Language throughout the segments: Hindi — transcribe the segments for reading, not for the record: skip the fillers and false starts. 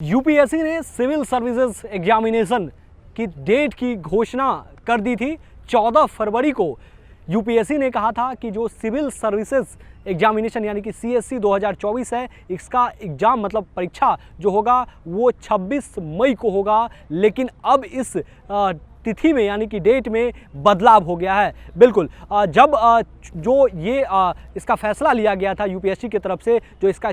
यूपीएससी ने सिविल सर्विसेज एग्जामिनेशन की डेट की घोषणा कर दी थी 14 फरवरी को। यूपीएससी ने कहा था कि जो सिविल सर्विसेज एग्जामिनेशन यानी कि सीएससी 2024 है, इसका एग्ज़ाम मतलब परीक्षा जो होगा वो 26 मई को होगा। लेकिन अब इस तिथि में यानी कि डेट में बदलाव हो गया है। बिल्कुल जब जो ये इसका फैसला लिया गया था यूपीएससी की तरफ से, जो इसका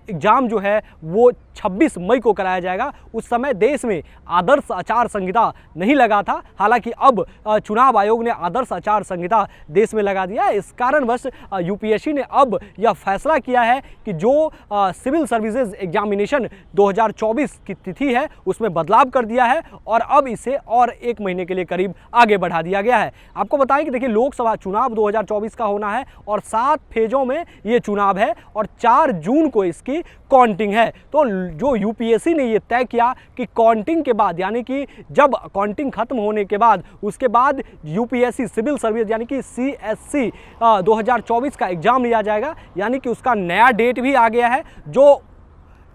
एग्ज़ाम जो है वो 26 मई को कराया जाएगा, उस समय देश में आदर्श आचार संहिता नहीं लगा था। हालांकि अब चुनाव आयोग ने आदर्श आचार संहिता देश में लगा दिया है। इस कारणवश यूपीएससी ने अब यह फैसला किया है कि जो सिविल सर्विसेज एग्जामिनेशन 2024 की तिथि है उसमें बदलाव कर दिया है और अब इसे और एक महीने के लिए करीब आगे बढ़ा दिया गया है। आपको बताएं कि देखिए, लोकसभा चुनाव 2024 का होना है और 7 फेजों में ये चुनाव है और 4 जून को इसकी काउंटिंग है। तो जो यूपीएससी ने ये तय किया कि काउंटिंग के बाद यानी कि जब काउंटिंग खत्म होने के बाद उसके बाद यूपीएससी सिविल सर्विस यानी कि सीएससी 2024 का एग्जाम लिया जाएगा। यानी कि उसका नया डेट भी आ गया है। जो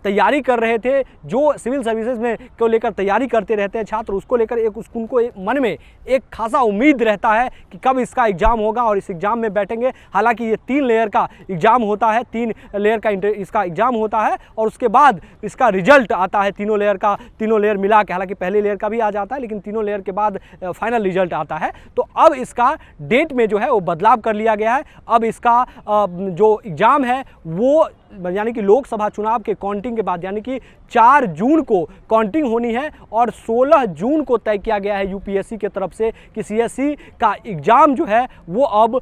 तैयारी कर रहे थे, जो सिविल सर्विसेज में को लेकर तैयारी करते रहते हैं छात्र, उसको लेकर उनको मन में एक खासा उम्मीद रहता है कि कब इसका एग्ज़ाम होगा और इस एग्ज़ाम में बैठेंगे। हालांकि ये 3 लेयर का एग्ज़ाम होता है, 3 लेयर का इसका एग्ज़ाम होता है और उसके बाद इसका रिजल्ट आता है तीनों लेयर मिला के। हालांकि पहले लेयर का भी आ जाता है लेकिन तीनों लेयर के बाद फाइनल रिजल्ट आता है। तो अब इसका डेट में जो है वो बदलाव कर लिया गया है। अब इसका जो एग्ज़ाम है वो यानी कि लोकसभा चुनाव के काउंटिंग के बाद यानी कि 4 जून को काउंटिंग होनी है और 16 जून को तय किया गया है यूपीएससी की तरफ से कि सीएससी का एग्ज़ाम जो है वो अब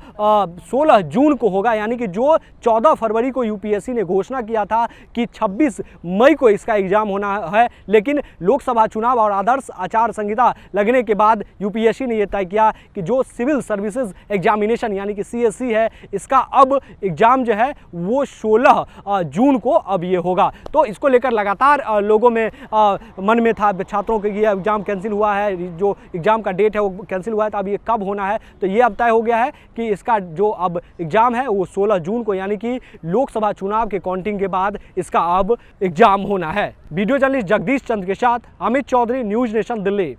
16 जून को होगा। यानी कि जो 14 फरवरी को यूपीएससी ने घोषणा किया था कि 26 मई को इसका एग्ज़ाम होना है, लेकिन लोकसभा चुनाव और आदर्श आचार संहिता लगने के बाद यूपीएससी ने यह तय किया कि जो सिविल सर्विसेज एग्जामिनेशन यानी कि सीएससी है, इसका अब एग्ज़ाम जो है वो 16 जून को अब ये होगा। तो इसको लेकर लगातार लोगों में मन में था, छात्रों के ये एग्ज़ाम कैंसिल हुआ है, जो एग्ज़ाम का डेट है वो कैंसिल हुआ है, तो अब ये कब होना है। तो ये अब तय हो गया है कि इसका जो अब एग्ज़ाम है वो 16 जून को यानी कि लोकसभा चुनाव के काउंटिंग के बाद इसका अब एग्ज़ाम होना है। वीडियो जर्नलिस्ट जगदीश चंद्र के साथ अमित चौधरी, न्यूज़ नेशन, दिल्ली।